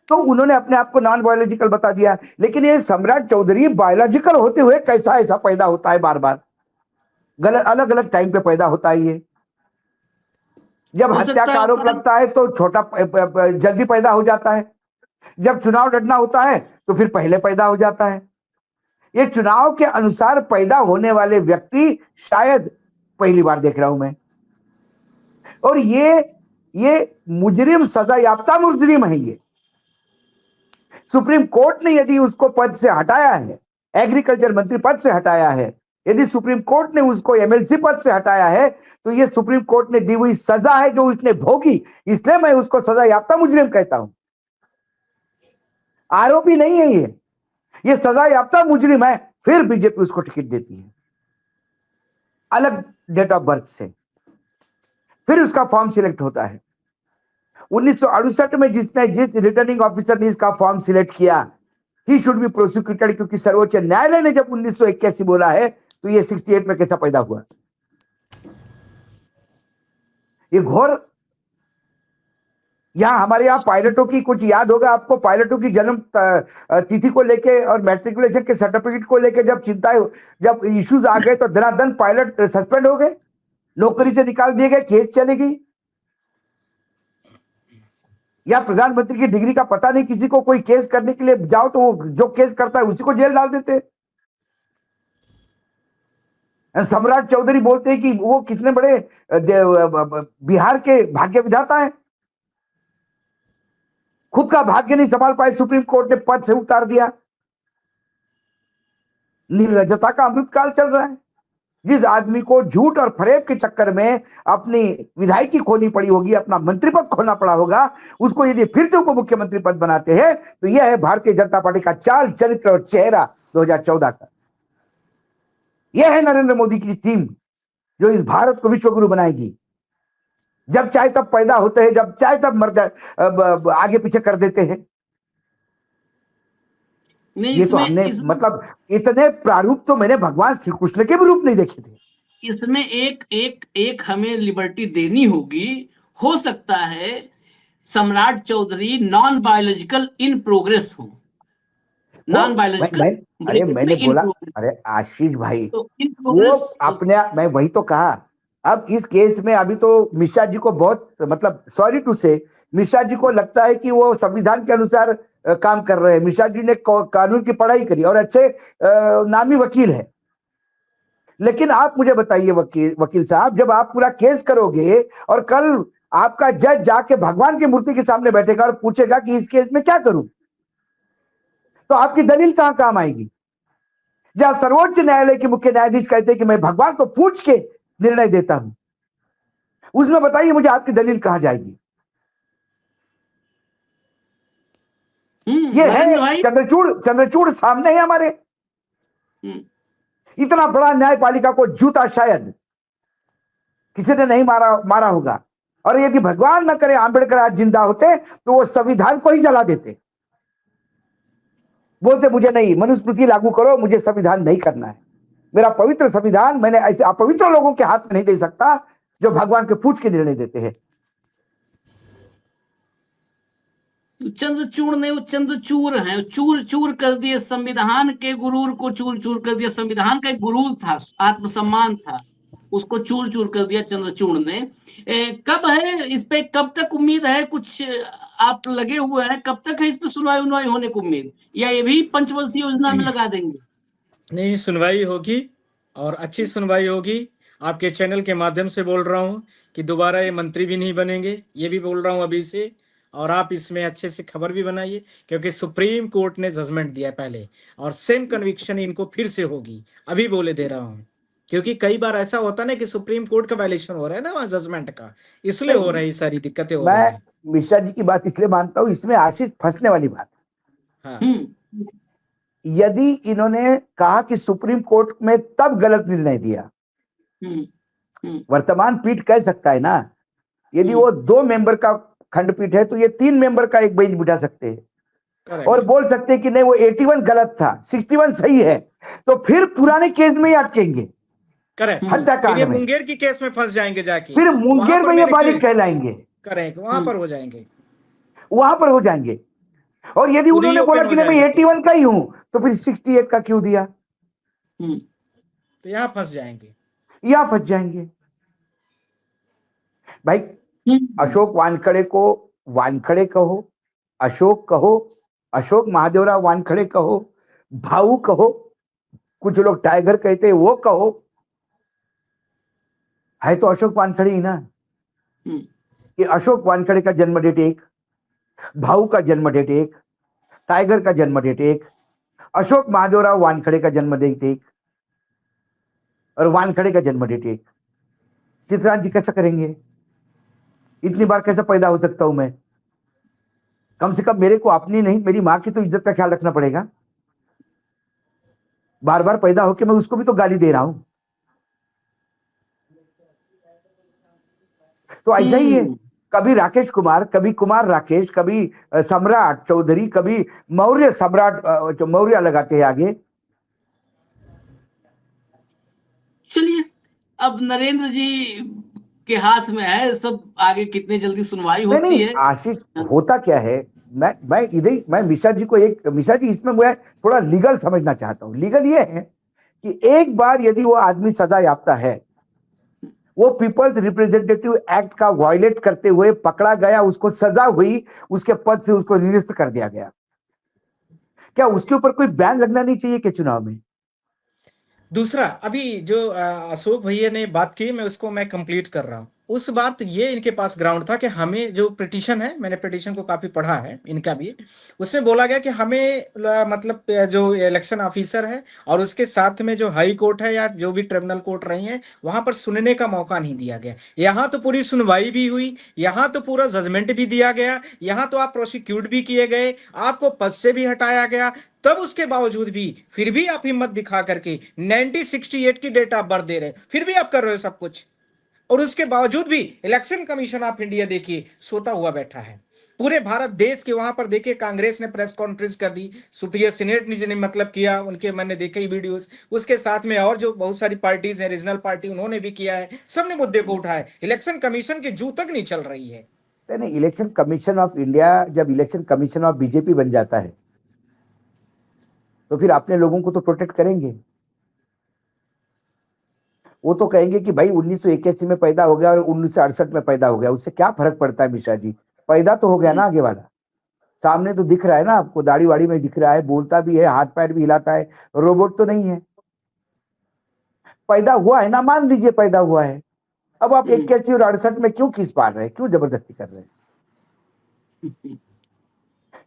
Speaker 2: तो उन्होंने अपने आप को नॉन बायोलॉजिकल बता दिया। लेकिन ये सम्राट चौधरी बायोलॉजिकल होते हुए कैसा ऐसा पैदा होता है, बार बार गलत अलग अलग टाइम पे पैदा होता है। ये जब हत्या का आरोप लगता है तो छोटा जल्दी पैदा हो जाता है, जब चुनाव लड़ना होता है तो फिर पहले पैदा हो जाता है। ये चुनाव के अनुसार पैदा होने वाले व्यक्ति शायद पहली बार देख रहा हूं मैं। और ये मुजरिम, सजा याफ्ता मुजरिम है। ये सुप्रीम कोर्ट ने यदि उसको पद से हटाया है, एग्रीकल्चर मंत्री पद से हटाया है, यदि सुप्रीम कोर्ट ने उसको एमएलसी पद से हटाया है तो ये सुप्रीम कोर्ट ने दी हुई सजा है जो उसने भोगी, इसलिए मैं उसको सजा याफ्ता मुजरिम कहता हूं। आरोपी नहीं है ये सजा याफ्ता मुजरिम है। फिर बीजेपी उसको टिकट देती है अलग डेट ऑफ बर्थ से, फिर उसका फॉर्म सिलेक्ट होता है। 1968 में जिस रिटर्निंग ऑफिसर ने इसका फॉर्म सिलेक्ट किया, ही शुड बी प्रोसिक्यूटेड, क्योंकि सर्वोच्च न्यायालय ने जब 1981 बोला है तो ये 68 में कैसा पैदा हुआ? ये घोर। यहां हमारे यहाँ पायलटों की कुछ याद होगा आपको, पायलटों की जन्म तिथि को लेके और मैट्रिकुलेशन के सर्टिफिकेट को लेके जब जब इश्यूज आ गए तो धनाधन पायलट सस्पेंड हो गए, नौकरी से निकाल दिए गए, केस चली गई। या प्रधानमंत्री की डिग्री का पता नहीं किसी को, कोई केस करने के लिए जाओ तो वो जो केस करता है उसी को जेल डाल देते। सम्राट चौधरी बोलते हैं कि वो कितने बड़े बिहार के भाग्य विधाता हैं, खुद का भाग्य नहीं संभाल पाए, सुप्रीम कोर्ट ने पद से उतार दिया। निर्लज्जता का अमृतकाल चल रहा है। जिस आदमी को झूठ और फरेब के चक्कर में अपनी विधायकी खोनी पड़ी होगी, अपना मंत्री पद खोना पड़ा होगा, उसको यदि फिर से उप मुख्यमंत्री पद बनाते हैं तो यह है भारतीय जनता पार्टी का चाल, चरित्र और चेहरा 2014 का। यह है नरेंद्र मोदी की टीम जो इस भारत को विश्व गुरु बनाएगी। जब चाहे तब पैदा होते हैं, जब चाहे तब मर आगे पीछे कर देते हैं। ये तो हमने मतलब इतने प्रारूप तो मैंने भगवान श्री कृष्ण के भी रूप नहीं देखे थे।
Speaker 1: इसमें एक हमें लिबर्टी देनी होगी। हो सकता है Samrat Chaudhary non biological in progress हो, नॉन बायोलॉजिकल।
Speaker 2: अरे मैंने बोला, अरे आशीष भाई,
Speaker 1: तो
Speaker 2: वो अपने, मैं वही तो कहा। अब इस केस में अभी तो मिश्रा जी को बहुत, मतलब सॉरी टू से, मिश्रा जी को लगता है कि वो संविधान के अनुसार काम कर रहे हैं। मिश्रा जी ने कानून की पढ़ाई करी और अच्छे नामी वकील है। लेकिन आप मुझे बताइए वकील साहब, जब आप पूरा केस करोगे और कल आपका जज जाके भगवान की मूर्ति के सामने बैठेगा और पूछेगा कि इस केस में क्या करूं, तो आपकी दलील कहां काम आएगी? जहां सर्वोच्च न्यायालय के मुख्य न्यायाधीश कहते हैं कि मैं भगवान को पूछ के निर्णय देता हूं, उसमें बताइए मुझे आपकी दलील कहां जाएगी? ये है चंद्रचूड़ सामने है हमारे। इतना बड़ा न्यायपालिका को जूता शायद किसी ने नहीं मारा होगा। और यदि भगवान न करे आंबेडकर आज जिंदा होते तो वो संविधान को ही जला देते। बोलते मुझे नहीं, मनुस्मृति लागू करो, मुझे संविधान नहीं करना है। मेरा पवित्र संविधान मैंने ऐसे अपवित्र लोगों के हाथ में नहीं दे सकता जो भगवान के पूछ के निर्णय देते हैं।
Speaker 1: चंद्रचूड़ नहीं, वो चंद्रचूर है। चूर चूर कर दिए संविधान के गुरूर को, चूर चूर कर दिया। संविधान का एक गुरूर था, आत्मसम्मान था, उसको चूर चूर कर दिया चंद्रचूड़ ने। कब है इस पे, कब तक उम्मीद है? कुछ आप लगे हुए हैं, कब तक है इस पे सुनवाई होने की उम्मीद, या ये भी पंचवर्षीय योजना में लगा देंगे?
Speaker 3: नहीं, सुनवाई होगी और अच्छी सुनवाई होगी। आपके चैनल के माध्यम से बोल रहा हूं कि दोबारा ये मंत्री भी नहीं बनेंगे, ये भी बोल रहा हूं अभी से। और आप इसमें अच्छे से खबर भी बनाइए, क्योंकि सुप्रीम कोर्ट ने जजमेंट दिया पहले, और सेम कन्विक्शन इनको फिर से होगी। अभी बोले दे रहा हूं, क्योंकि कई बार ऐसा होता ना कि सुप्रीम कोर्ट का वायलेशन हो रहा है ना वहां जजमेंट का, इसलिए हो रही सारी दिक्कतें हो रही है।
Speaker 2: मैं मिश्रा जी की बात इसलिए मानता हूं, इसमें आशीष फंसने वाली बात।
Speaker 3: हाँ,
Speaker 2: यदि इन्होंने कहा कि सुप्रीम कोर्ट में तब गलत निर्णय दिया, वर्तमान पीठ कह सकता है ना। यदि वो 2 मेंबर का खंडपीठ है तो ये 3 मेंबर का एक बेंच बिठा सकते हैं और बोल सकते हैं कि नहीं वो 81 गलत था, 61 सही है। तो फिर पुराने केस में ही अटकेंगे,
Speaker 3: हत्याकांड में, मुंगेर की केस में फंस जाएंगे जाके,
Speaker 2: फिर मुंगेर में ये बालिग कहलाएंगे,
Speaker 3: करेंगे वहां पर हो जाएंगे,
Speaker 2: वहां पर हो जाएंगे। और यदि उन्होंने बोला कि मैं 81 का ही हूं तो फिर 68 का क्यों दिया?
Speaker 3: तो यहां फंस जाएंगे,
Speaker 2: यहां फंस जाएंगे भाई। अशोक वानखड़े को वानखड़े कहो, अशोक कहो, अशोक महादेवराव वानखड़े कहो, भाऊ कहो, कुछ लोग टाइगर कहते हैं वो कहो, है तो अशोक वानखड़े ही ना। कि अशोक वानखड़े का जन्म डेट 1, भाऊ का जन्म डेट 1, टाइगर का जन्म डेट 1, अशोक महादेवराव वानखड़े का जन्म डेट 1 और वानखड़े का जन्म डेट 1। चित्रांत जी कैसा करेंगे? इतनी बार कैसे पैदा हो सकता हूं मैं? कम से कम मेरे को अपनी नहीं, मेरी मां की तो इज्जत का ख्याल रखना पड़ेगा। बार बार पैदा होके मैं उसको भी तो गाली दे रहा हूं। तो ऐसा ही है, कभी राकेश कुमार, कभी कुमार राकेश, कभी सम्राट चौधरी, कभी मौर्य सम्राट, जो मौर्य लगाते हैं आगे।
Speaker 1: चलिए, अब नरेंद्र जी के हाथ में है सब, आगे कितने जल्दी सुनवाई होती है।
Speaker 2: आशीष, होता क्या है, मैं इधर, मैं मिश्रा जी को मिश्रा जी इसमें मैं थोड़ा लीगल समझना चाहता हूं। लीगल ये है कि एक बार यदि वो आदमी सजा याफ्ता है, वो पीपल्स रिप्रेजेंटेटिव एक्ट का वायलेट करते हुए पकड़ा गया, उसको सजा हुई, उसके पद से उसको निरस्त कर दिया गया, क्या उसके ऊपर कोई बैन लगना नहीं चाहिए कि चुनाव में?
Speaker 3: दूसरा अभी जो अशोक भैया ने बात की, मैं उसको मैं कंप्लीट कर रहा हूँ। उस बार तो ये इनके पास ग्राउंड था कि हमें जो पिटीशन है, मैंने पिटीशन को काफी पढ़ा है इनका भी, उसमें बोला गया कि हमें मतलब जो इलेक्शन ऑफिसर है और उसके साथ में जो हाई कोर्ट है या जो भी ट्रिब्यूनल कोर्ट रही है, वहां पर सुनने का मौका नहीं दिया गया। यहाँ तो पूरी सुनवाई भी हुई, यहाँ तो पूरा जजमेंट भी दिया गया, यहाँ तो आप प्रोसिक्यूट भी किए गए, आपको पद से भी हटाया गया, तब उसके बावजूद भी फिर भी आप हिम्मत दिखा करके 1968 की डेट ऑफ बर्थ दे रहे, फिर भी आप कर रहे हो सब कुछ। और उसके बावजूद भी इलेक्शन कमीशन ऑफ इंडिया देखिए सोता हुआ बैठा है। पूरे भारत देश के वहां पर देखिए कांग्रेस ने प्रेस कॉन्फ्रेंस कर दी, सुप्रिया सीनेट ने मतलब किया, उनके मैंने देखे ही वीडियोस, उसके साथ में और जो बहुत सारी पार्टीज है, रीजनल पार्टी, उन्होंने भी किया है, सबने मुद्दे को उठाया। इलेक्शन कमीशन की जू तक नहीं चल रही है।
Speaker 2: नहीं, इलेक्शन कमीशन ऑफ इंडिया जब इलेक्शन कमीशन ऑफ बीजेपी बन जाता है तो फिर अपने लोगों को तो प्रोटेक्ट करेंगे। वो तो कहेंगे कि भाई 1981 में पैदा हो गया और 1968 में पैदा हो गया, उससे क्या फर्क पड़ता है मिश्रा जी, पैदा तो हो गया ना आगे वाला, सामने तो दिख रहा है ना आपको, दाढ़ी वाड़ी में दिख रहा है, बोलता भी है, हाथ पैर भी हिलाता है, रोबोट तो नहीं है। पैदा हुआ है ना, मान लीजिए पैदा हुआ है। अब आप 81 और 68 में क्यों खींच पा रहे हैं, क्यों जबरदस्ती कर रहे हैं?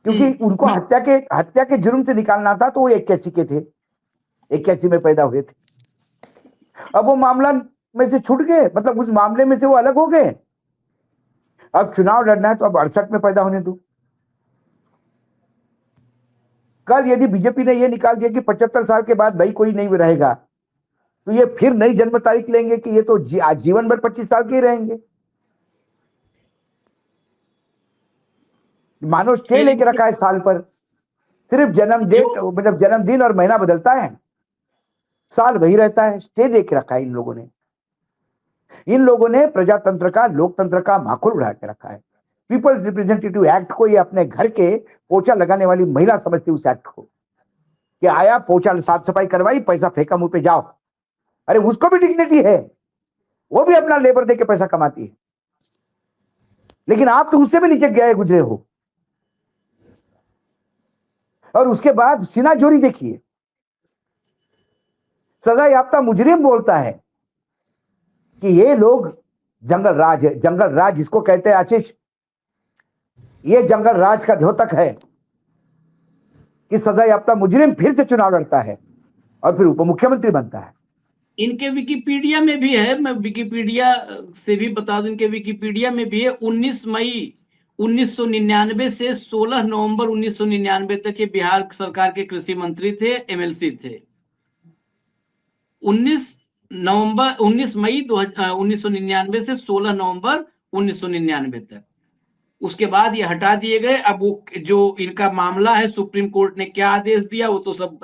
Speaker 2: क्योंकि उनको हत्या के जुर्म से निकालना था, तो वो 81 के थे, 81 में पैदा हुए थे। अब वो मामला में से छूट गए, मतलब उस मामले में से वो अलग हो गए। अब चुनाव लड़ना है तो अब 68 में पैदा होने दो। कल यदि बीजेपी ने ये निकाल दिया कि 75 साल के बाद भाई कोई नहीं रहेगा, तो ये फिर नई जन्म तारीख लेंगे कि ये तो जीवन भर 25 साल के ही रहेंगे। मानो स्टे लेके रखा है साल पर, सिर्फ जन्म डेट मतलब जन्मदिन और महीना बदलता है, साल वही रहता है। स्टे लेके रखा है इन लोगों ने। इन लोगों ने प्रजातंत्र का, लोकतंत्र का माखौल उड़ा के रखा है। पीपल्स रिप्रेजेंटेटिव एक्ट को ये अपने घर के पोछा लगाने वाली महिला समझती, उस एक्ट को, कि आया पोछा साफ सफाई करवाई, पैसा फेंका मुंह पे, जाओ। अरे उसको भी डिग्निटी है, वो भी अपना लेबर दे के पैसा कमाती है, लेकिन आप तो उससे भी नीचे गए गुजरे हो। और उसके बाद सीना जोरी देखिए, सजा याफ्ता मुजरिम बोलता है कि ये लोग जंगल राज है। जंगल राज जिसको कहते हैं आशीष, ये जंगल राज का द्योतक है कि सजा याफ्ता मुजरिम फिर से चुनाव लड़ता है और फिर उप मुख्यमंत्री बनता है।
Speaker 1: इनके विकिपीडिया में भी है, मैं विकिपीडिया से भी बता दूं, इनके विकिपीडिया में भी है 19 मई 1999 से 16 नवंबर 1999 तक ये बिहार सरकार के कृषि मंत्री थे, एमएलसी थे। 19 मई 1999 से 16 नवंबर 1999 तक। उसके बाद ये हटा दिए गए। अब वो जो इनका मामला है, सुप्रीम कोर्ट ने क्या आदेश दिया वो तो सब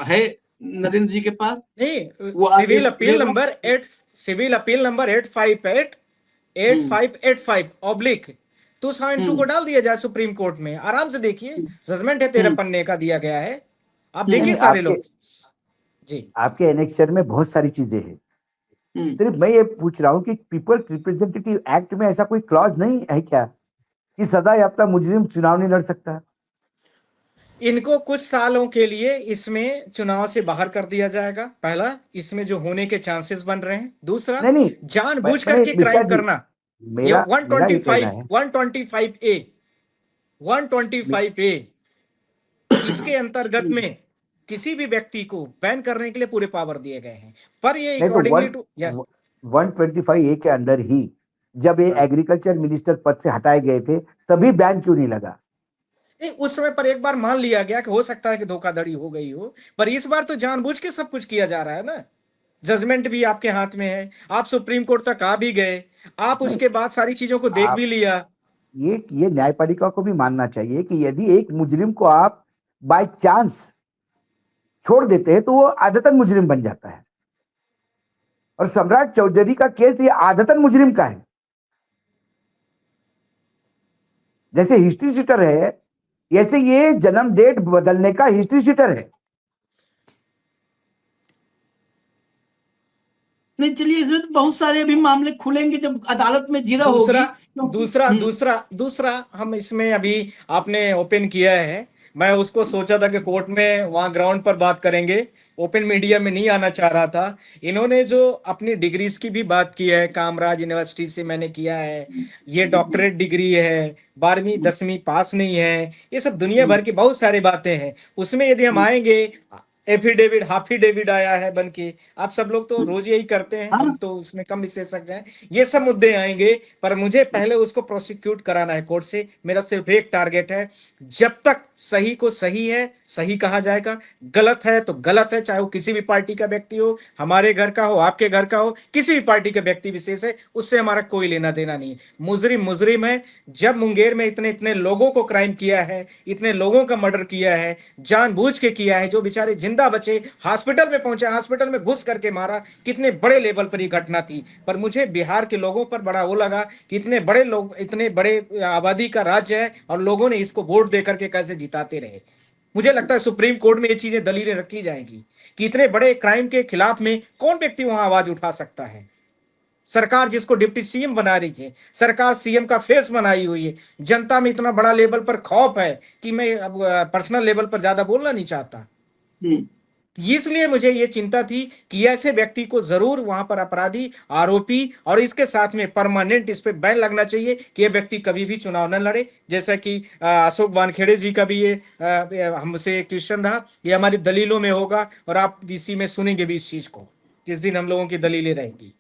Speaker 1: है नरेंद्र जी के पास।
Speaker 3: नहीं, सिविल अपील नंबर 85858/2585 को डाल दिया जाए सुप्रीम कोर्ट में, आराम से देखिए, जजमेंट है 13 पन्ने का दिया गया है, आप देखिए सारे लोग जी।
Speaker 2: आपके एनेक्चर में बहुत सारी चीजें हैं, सिर्फ मैं ये पूछ रहा हूं कि पीपल्स रिप्रेजेंटेटिव एक्ट में ऐसा कोई क्लॉज नहीं है क्या कि सदा याफ्ता मुजरिम चुनाव नहीं लड़ सकता?
Speaker 3: इनको कुछ सालों के लिए इसमें चुनाव से बाहर कर दिया जाएगा, पहला, इसमें जो होने के चांसेस बन रहे हैं। दूसरा, जानबूझ करके क्राइम करना, ये 125A इसके अंतर्गत में किसी भी व्यक्ति को बैन करने के लिए पूरे पावर दिए गए हैं। पर ये अकॉर्डिंगली टू
Speaker 2: 125A के अंदर ही जब ये एग्रीकल्चर मिनिस्टर पद से हटाए गए थे, तभी बैन क्यों नहीं लगा?
Speaker 3: उस समय पर एक बार मान लिया गया कि हो सकता है कि धोखाधड़ी हो गई हो, पर इस बार तो जानबूझ के सब कुछ किया जा रहा है ना। जजमेंट भी आपके हाथ में है, आप सुप्रीम कोर्ट तक आ भी गए, आप उसके बाद सारी चीजों को देख भी लिया।
Speaker 2: ये न्यायपालिका को भी मानना चाहिए कि यदि एक मुजरिम को आप बाय चांस छोड़ देते हैं तो वो आदतन मुजरिम बन जाता है। और सम्राट चौधरी का केस ये आदतन मुजरिम का है। जैसे हिस्ट्री शीटर है, ऐसे ये जन्म डेट बदलने का हिस्ट्री शीटर है।
Speaker 1: नहीं, चलिए, इसमें तो बहुत सारे अभी मामले खुलेंगे जब अदालत में जिरा होगी।
Speaker 3: दूसरा हम इसमें अभी आपने ओपन किया है मैं उसको सोचा था कि कोर्ट में वहां ग्राउंड पर बात करेंगे, ओपन मीडिया में नहीं आना चाह रहा था। इन्होंने जो अपनी डिग्रीज की भी बात की है, कामराज यूनिवर्सिटी से मैंने किया है, ये डॉक्टरेट डिग्री है, 12वीं 10वीं पास नहीं है, ये सब दुनिया भर की बहुत सारी बातें हैं। उसमें यदि हम आएंगे, एफिडेविट हाफिडेविट आया है बन के, आप सब लोग तो रोज यही करते हैं, हम तो उसमें कम विशेषज्ञ हैं, ये सब मुद्दे आएंगे। पर मुझे पहले उसको प्रोसिक्यूट कराना है कोर्ट से। मेरा सिर्फ एक टारगेट है, जब तक सही को सही है सही कहा जाएगा, गलत है तो गलत है, चाहे वो किसी भी पार्टी का व्यक्ति हो, हमारे घर का हो, आपके घर का हो, किसी भी पार्टी का व्यक्ति विशेष है, उससे हमारा कोई लेना देना नहीं है। मुजरिम मुजरिम है। जब मुंगेर में इतने इतने लोगों को क्राइम किया है, इतने लोगों का मर्डर किया है, जानबूझ के किया है, जो बेचारे जिंदा बचे, हॉस्पिटल में पहुंचे, हॉस्पिटल में घुस करके मारा, कितने बड़े लेवल पर ये घटना थी। पर मुझे बिहार के लोगों पर बड़ा वो लगा कि इतने बड़े लोग, इतने बड़े आबादी का राज्य है और लोगों ने इसको वोट दे करके कैसे जिताते रहे। मुझे लगता है सुप्रीम कोर्ट में ये चीजें दलीलें रखी जाएंगी कि इतने बड़े क्राइम के खिलाफ में कौन व्यक्ति वहां आवाज उठा सकता है। सरकार जिसको डिप्टी सीएम बना रही है, सरकार सीएम का फेस बनाई हुई है, जनता में इतना बड़ा लेवल पर खौफ है कि मैं अब पर्सनल लेवल पर ज्यादा बोलना नहीं चाहता। इसलिए मुझे ये चिंता थी कि ऐसे व्यक्ति को जरूर वहां पर अपराधी, आरोपी, और इसके साथ में परमानेंट इस पे बैन लगना चाहिए कि ये व्यक्ति कभी भी चुनाव न लड़े। जैसा कि अशोक वानखेड़े जी का भी ये हमसे क्वेश्चन रहा, ये हमारी दलीलों में होगा और आप वीसी में सुनेंगे भी इस चीज को, जिस दिन हम लोगों की दलीलें रहेंगी।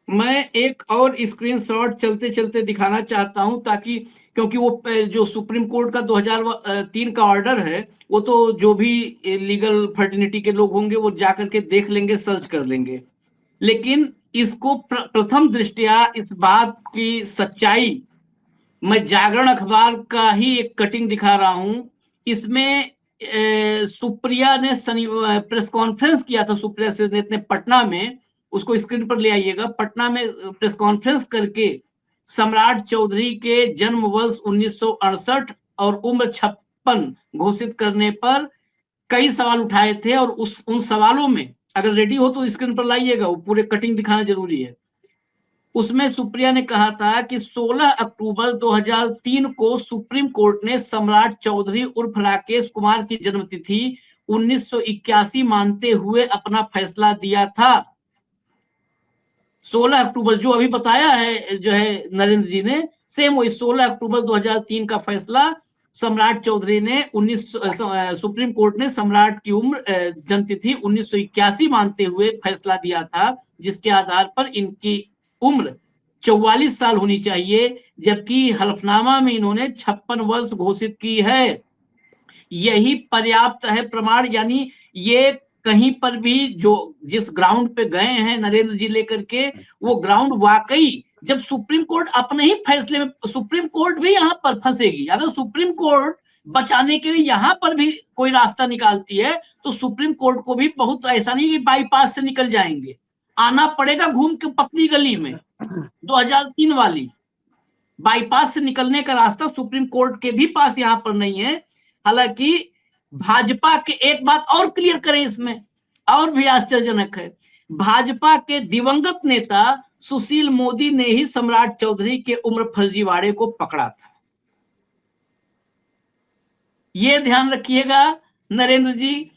Speaker 1: मैं एक और स्क्रीनशॉट चलते चलते दिखाना चाहता हूं, ताकि क्योंकि वो जो सुप्रीम कोर्ट का 2003 का ऑर्डर है, वो तो जो भी लीगल फर्टिनिटी के लोग होंगे वो जाकर के देख लेंगे, सर्च कर लेंगे। लेकिन इसको प्रथम दृष्टया इस बात की सच्चाई मैं जागरण अखबार का ही एक कटिंग दिखा रहा हूं। इसमें सुप्रिया ने प्रेस कॉन्फ्रेंस किया था, सुप्रिया सेनेत ने पटना में, उसको स्क्रीन पर ले आइएगा। पटना में प्रेस कॉन्फ्रेंस करके सम्राट चौधरी के जन्म वर्ष 1968 और उम्र 56 घोषित करने पर कई सवाल उठाए थे, और उन सवालों में, अगर रेडी हो तो स्क्रीन पर लाइएगा, वो पूरे कटिंग दिखाना जरूरी है। उसमें सुप्रिया ने कहा था कि 16 अक्टूबर 2003 को सुप्रीम कोर्ट ने सम्राट चौधरी उर्फ राकेश कुमार की जन्मतिथि 1981 मानते हुए अपना फैसला दिया था। 16 अक्टूबर जो अभी बताया है जो है नरेंद्र जी ने, सेम वही 16 अक्टूबर 2003 का फैसला सम्राट चौधरी ने सुप्रीम कोर्ट ने सम्राट की उम्र जन्मतिथि 1981 मानते हुए फैसला दिया था, जिसके आधार पर इनकी उम्र 44 साल होनी चाहिए, जबकि हलफनामा में इन्होंने 56 वर्ष घोषित की है। यही पर्याप्त है प्रमाण। यानी ये कहीं पर भी जो जिस ग्राउंड पे गए हैं नरेंद्र जी लेकर के, वो ग्राउंड वाकई, जब सुप्रीम कोर्ट अपने ही फैसले में, सुप्रीम कोर्ट भी यहाँ पर फंसेगी। अगर सुप्रीम कोर्ट बचाने के लिए यहाँ पर भी कोई रास्ता निकालती है, तो सुप्रीम कोर्ट को भी बहुत, ऐसा नहीं कि बाईपास से निकल जाएंगे, आना पड़ेगा घूम के पतली गली में 2003 वाली। बाईपास से निकलने का रास्ता सुप्रीम कोर्ट के भी पास यहाँ पर नहीं है। हालांकि भाजपा के, एक बात और क्लियर करें इसमें, और भी आश्चर्यजनक है, भाजपा के दिवंगत नेता सुशील मोदी ने ही सम्राट चौधरी के उम्र फर्जीवाड़े को पकड़ा था। ये ध्यान रखिएगा नरेंद्र जी,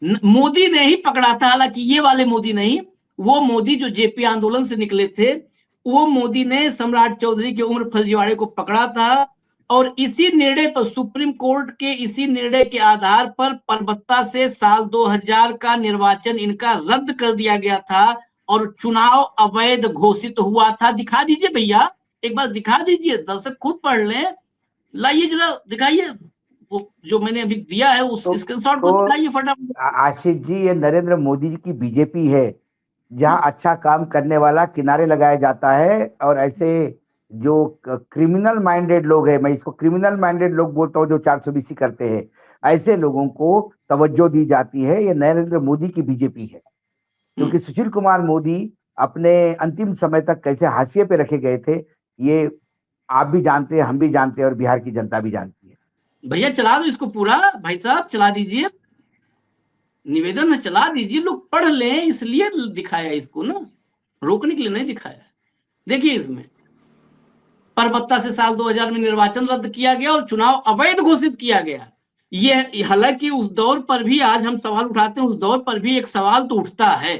Speaker 1: मोदी ने ही पकड़ा था। हालांकि ये वाले मोदी नहीं, वो मोदी जो जेपी आंदोलन से निकले थे, वो मोदी ने सम्राट चौधरी की उम्र फर्जीवाड़े को पकड़ा था। और इसी निर्णय पर, सुप्रीम कोर्ट के इसी निर्णय के आधार पर परबत्ता से साल 2000 का निर्वाचन इनका रद्द कर दिया गया था और चुनाव अवैध घोषित हुआ था। दिखा दीजिए भैया, एक बार दिखा दीजिए, दर्शक खुद पढ़ लें। लाइए जरा, दिखाइए वो जो मैंने अभी दिया है उस स्क्रीनशॉट को दिखाइए फटाफट।
Speaker 2: आशीष जी, ये नरेंद्र मोदी जी की बीजेपी है, जहां अच्छा काम करने वाला किनारे लगाया जाता है, और ऐसे जो क्रिमिनल माइंडेड लोग हैं, मैं इसको क्रिमिनल माइंडेड लोग बोलता हूँ, जो 420 करते हैं, ऐसे लोगों को तवज्जो दी जाती है। ये नरेंद्र मोदी की बीजेपी है। क्योंकि सुशील कुमार मोदी अपने अंतिम समय तक कैसे हाशिए पे रखे गए थे, ये आप भी जानते हैं, हम भी जानते हैं, और बिहार की जनता भी जानती है।
Speaker 1: भैया चला दो इसको पूरा, भाई साहब चला दीजिए, निवेदन है चला दीजिए, लोग पढ़ लें, इसलिए दिखाया इसको ना, रोकने के लिए नहीं दिखाया। देखिए इसमें परबत्ता से साल 2000 में निर्वाचन रद्द किया गया और चुनाव अवैध घोषित किया गया। ये हालांकि उस दौर पर भी आज हम सवाल उठाते हैं, उस दौर पर भी एक सवाल तो उठता है,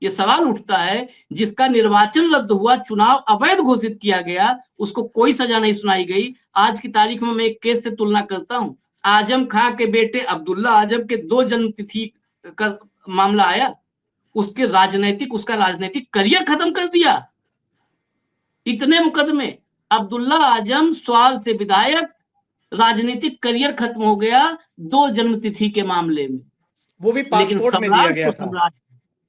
Speaker 1: ये सवाल उठता है जिसका निर्वाचन रद्द हुआ, चुनाव अवैध घोषित किया गया, उसको कोई सजा नहीं सुनाई गई। आज की तारीख में मैं एक केस से तुलना करता हूं, आजम खां के बेटे अब्दुल्ला आजम के 2 जन्म तिथि का मामला आया, उसका राजनीतिक करियर खत्म कर दिया। इतने मुकदमे, अब्दुल्ला आजम स्वाल से विधायक, राजनीतिक करियर खत्म हो गया 2 जन्म तिथि के मामले में।
Speaker 3: वो भी पासपोर्ट में दिया गया था,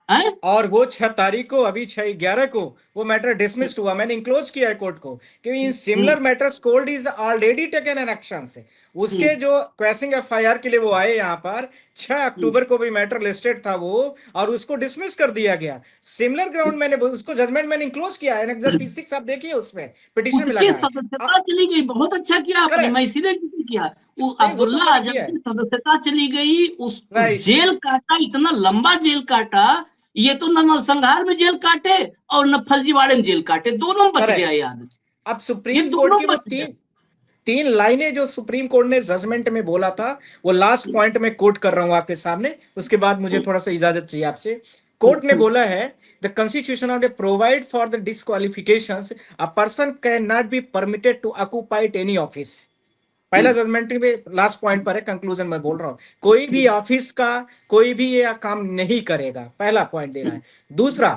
Speaker 1: है?
Speaker 3: और वो 6 तारीख को, अभी 6/11 को वो मैटर डिसमिस्ड हुआ। मैंने इंक्लोज किया है कोर्ट को कि in similar matters court is already taken an action से। उसके जो क्वेसिंग एफआईआर के लिए वो आए यहाँ पर 6 अक्टूबर को भी मैटर लिस्टेड था वो, और उसको डिसमिस कर दिया गया सिमिलर ग्राउंड। मैंने उसको जजमेंट मैंने इंक्लोज किया है, एनेक्सर P6 आप देखिए, उसमें पिटीशन में लगा है।
Speaker 1: सदस्यता चली गई, बहुत अच्छा किया आपने, मैं इसीलिए किया। अब्दुल्ला आजम की सदस्यता चली गई, उसको जेल काटा, इतना लंबा जेल काटा, ये तो न नरसंहार में जेल काटे और न फर्जीवाड़े में जेल काटे, दोनों में बच गया याद।
Speaker 3: अब सुप्रीम कोर्ट की वो तीन लाइनें जो सुप्रीम कोर्ट ने जजमेंट में बोला था, वो लास्ट पॉइंट में कोट कर रहा हूं आपके सामने, उसके बाद मुझे थोड़ा सा इजाजत चाहिए आपसे। कोर्ट ने बोला है, the constitution of the provide for the disqualifications a person can not be permitted to occupied any office. पहला जजमेंट में लास्ट पॉइंट पर है, कंक्लूजन में बोल रहा हूं, कोई भी ऑफिस का कोई भी ये काम नहीं करेगा, पहला पॉइंट दे रहा है। दूसरा,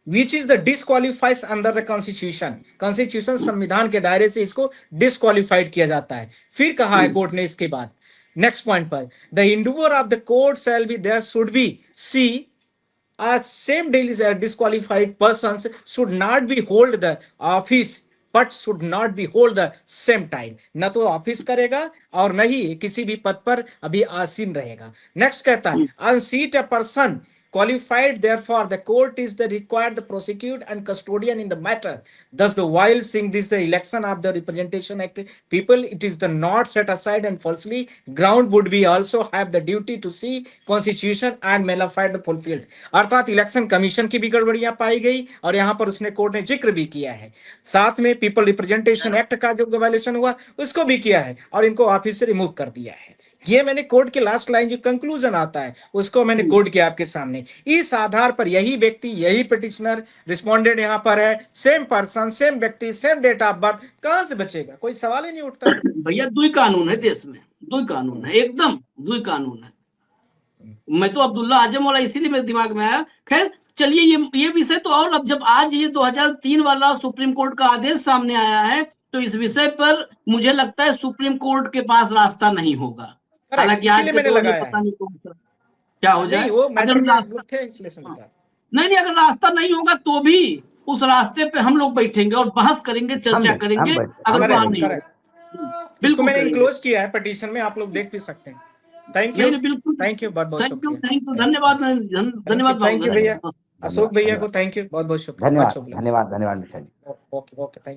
Speaker 3: which is the disqualifies under the constitution, constitution संविधान के दायरे से इसको डिस्क्वालीफाइड किया जाता है। फिर कहा है कोर्ट ने इसके बाद नेक्स्ट पॉइंट पर, the endeavour of the court shall be there should be see same disqualified persons should not be hold the office but should not be hold the same time। न तो ऑफिस करेगा और न ही किसी भी पद पर अभी आसीन रहेगा। नेक्स्ट कहता है, unseat a person qualified, therefore the court is the required the prosecute and custodian in the matter, thus the while seeing this the election of the representation act people, it is the not set aside and falsely ground would be also have the duty to see constitution and malafide the fulfilled। अर्थात इलेक्शन कमीशन की भी गड़बड़ियां पाई गई, और यहां पर उसने कोर्ट ने जिक्र भी किया है, साथ में पीपल रिप्रेजेंटेशन एक्ट का जो वायलेशन हुआ उसको भी किया है, और इनको ऑफिस से रिमूव कर दिया है। ये मैंने कोर्ट के लास्ट लाइन जो कंक्लूजन आता है उसको मैंने कोर्ट किया आपके सामने। इस आधार पर यही व्यक्ति, यही पिटिशनर, रिस्पोंडेंट यहाँ पर है, सेम पर्सन, सेम व्यक्ति, सेम डेट ऑफ बर्थ, कहां से बचेगा? कोई सवाल ही नहीं उठता।
Speaker 1: भैया 2 कानून है देश में, 2 कानून है, एकदम 2 कानून है। मैं तो अब्दुल्ला आजम वाला इसीलिए मेरे दिमाग में आया। खैर चलिए, ये विषय तो, और अब जब आज ये 2003 वाला सुप्रीम कोर्ट का आदेश सामने आया है, तो इस विषय पर मुझे लगता है सुप्रीम कोर्ट के पास रास्ता नहीं होगा। हालांकि आज
Speaker 3: मैंने लगाया
Speaker 1: पता नहीं क्या हो जाए, नहीं, अगर रास्ता नहीं होगा तो भी उस रास्ते पे हम लोग बैठेंगे और बहस करेंगे, चर्चा करेंगे। अगर
Speaker 3: बिल्कुल मैंने इंक्लोज किया है पिटीशन में, आप लोग देख भी सकते हैं। थैंक यू,
Speaker 1: बिल्कुल,
Speaker 3: थैंक यू, बहुत बहुत शुक्रिया,
Speaker 1: धन्यवाद,
Speaker 3: थैंक यू भैया, अशोक भैया को थैंक यू, बहुत बहुत शुक्रिया,
Speaker 2: धन्यवाद Mishra ji.
Speaker 3: Okay, thank you.